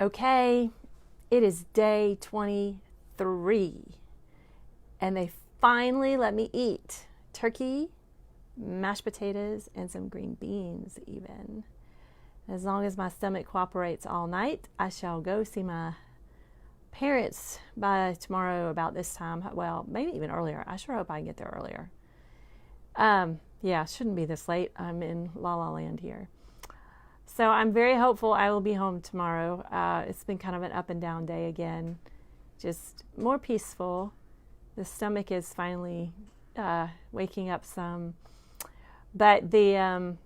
Okay, it is day 23, and they finally let me eat turkey, mashed potatoes, and some green beans even. As long as my stomach cooperates all night, I shall go see my parents by tomorrow about this time. Well, maybe even earlier. I sure hope I can get there earlier. Yeah, shouldn't be this late. I'm in La La Land here. So I'm very hopeful I will be home tomorrow. It's been kind of an up and down day again. Just more peaceful. The stomach is finally waking up some. But I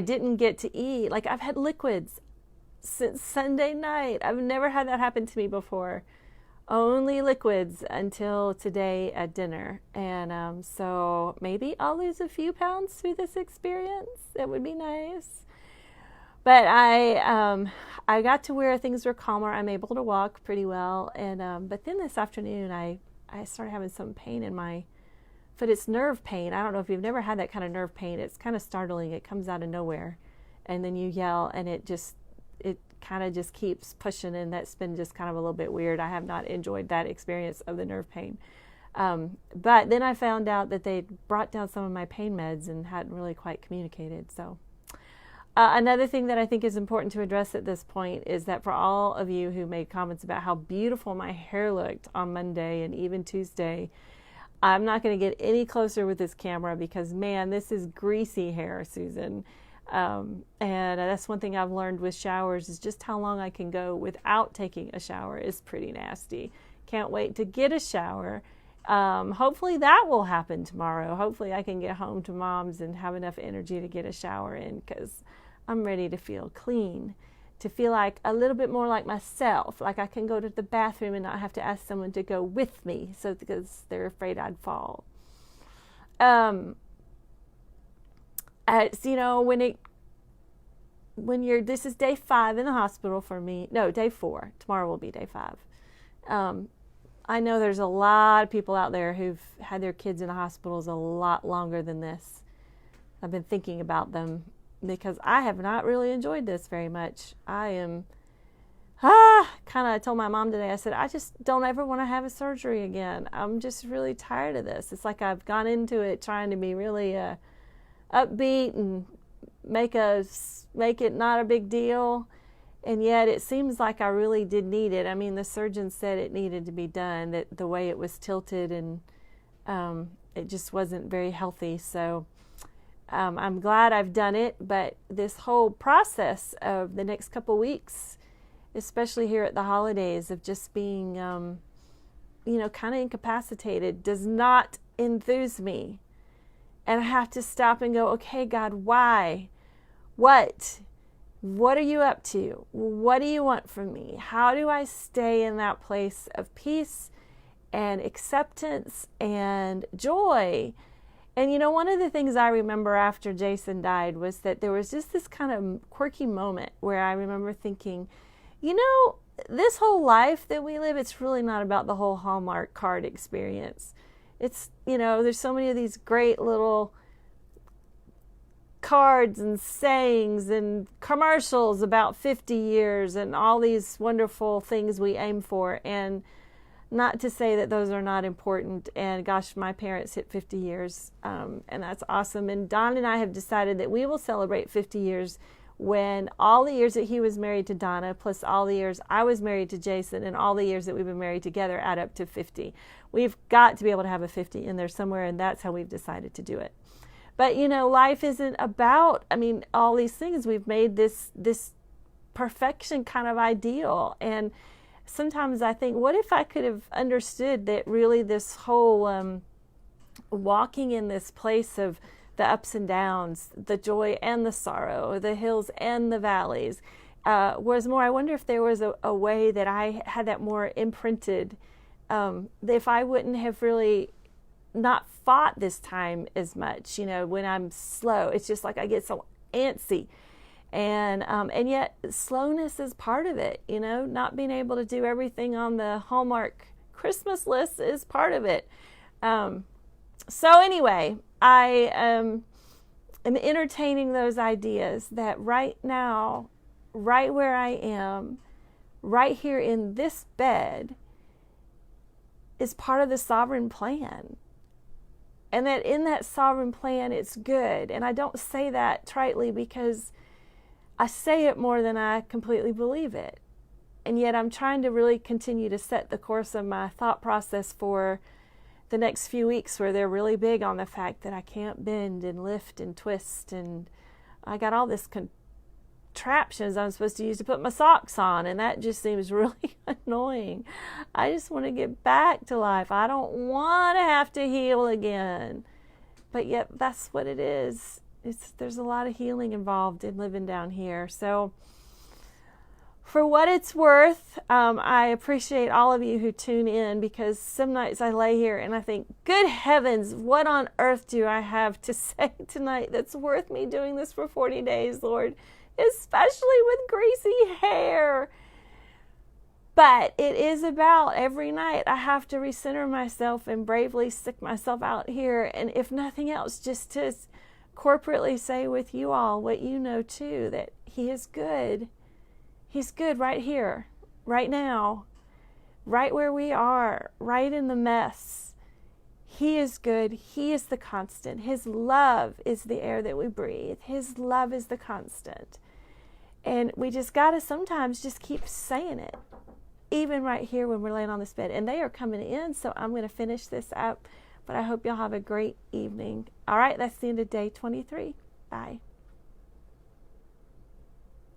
didn't get to eat. Like, I've had liquids since Sunday night. I've never had that happen to me before. Only liquids until today at dinner. And so maybe I'll lose a few pounds through this experience. It would be nice. But I got to where things were calmer. I'm able to walk pretty well. And but then this afternoon I started having some pain in my foot. It's nerve pain. I don't know if you've never had that kind of nerve pain. It's kind of startling. It comes out of nowhere. And then you yell and it kind of just keeps pushing, and that's been just kind of a little bit weird. I have not enjoyed that experience of the nerve pain. But then I found out that they brought down some of my pain meds and hadn't really quite communicated. So another thing that I think is important to address at this point is that for all of you who made comments about how beautiful my hair looked on Monday and even Tuesday, I'm not going to get any closer with this camera because, man, this is greasy hair, Susan. And that's one thing I've learned with showers is just how long I can go without taking a shower is pretty nasty. Can't wait to get a shower. Hopefully that will happen tomorrow. Hopefully I can get home to Mom's and have enough energy to get a shower in because I'm ready to feel clean, to feel like a little bit more like myself, like I can go to the bathroom and not have to ask someone to go with me because they're afraid I'd fall. This is day 5 in the hospital for me. No, day 4. Tomorrow will be day 5. I know there's a lot of people out there who've had their kids in the hospitals a lot longer than this. I've been thinking about them because I have not really enjoyed this very much. I told my mom today, I said, I just don't ever want to have a surgery again. I'm just really tired of this. It's like I've gone into it trying to be really upbeat and make it not a big deal, and yet it seems like I really did need it. I mean, the surgeon said it needed to be done, that the way it was tilted and it just wasn't very healthy. So I'm glad I've done it, but this whole process of the next couple weeks, especially here at the holidays, of just being kind of incapacitated does not enthuse me. And I have to stop and go, okay, God, why? What? What are you up to? What do you want from me? How do I stay in that place of peace and acceptance and joy? And, one of the things I remember after Jason died was that there was just this kind of quirky moment where I remember thinking, this whole life that we live, it's really not about the whole Hallmark card experience. It's, there's so many of these great little cards and sayings and commercials about 50 years and all these wonderful things we aim for. And not to say that those are not important. And gosh, my parents hit 50 years, and that's awesome. And Don and I have decided that we will celebrate 50 years when all the years that he was married to Donna, plus all the years I was married to Jason, and all the years that we've been married together add up to 50. We've got to be able to have a 50 in there somewhere, and that's how we've decided to do it. But, life isn't about, all these things. We've made this perfection kind of ideal. And sometimes I think, what if I could have understood that really this whole walking in this place of the ups and downs, the joy and the sorrow, the hills and the valleys, was more, I wonder if there was a way that I had that more imprinted, if I wouldn't have really not fought this time as much, when I'm slow. It's just like I get so antsy. And yet slowness is part of it, not being able to do everything on the Hallmark Christmas list is part of it. So anyway, I am entertaining those ideas that right now, right where I am, right here in this bed, is part of the sovereign plan. And that in that sovereign plan, it's good. And I don't say that tritely because I say it more than I completely believe it. And yet I'm trying to really continue to set the course of my thought process for the next few weeks, where they're really big on the fact that I can't bend and lift and twist. And I got all this contraptions I'm supposed to use to put my socks on, and that just seems really annoying. I just want to get back to life. I don't want to have to heal again. But yet that's what it is. There's a lot of healing involved in living down here. So for what it's worth, I appreciate all of you who tune in, because some nights I lay here and I think, good heavens, what on earth do I have to say tonight that's worth me doing this for 40 days, Lord? Especially with greasy hair. But it is about every night I have to recenter myself and bravely stick myself out here. And if nothing else, just to corporately say with you all what you know too, that He is good. He's good right here, right now, right where we are, right in the mess. He is good. He is the constant. His love is the air that we breathe. His love is the constant. And we just got to sometimes just keep saying it, even right here when we're laying on this bed. And they are coming in, so I'm going to finish this up. But I hope y'all have a great evening. All right, that's the end of day 23. Bye.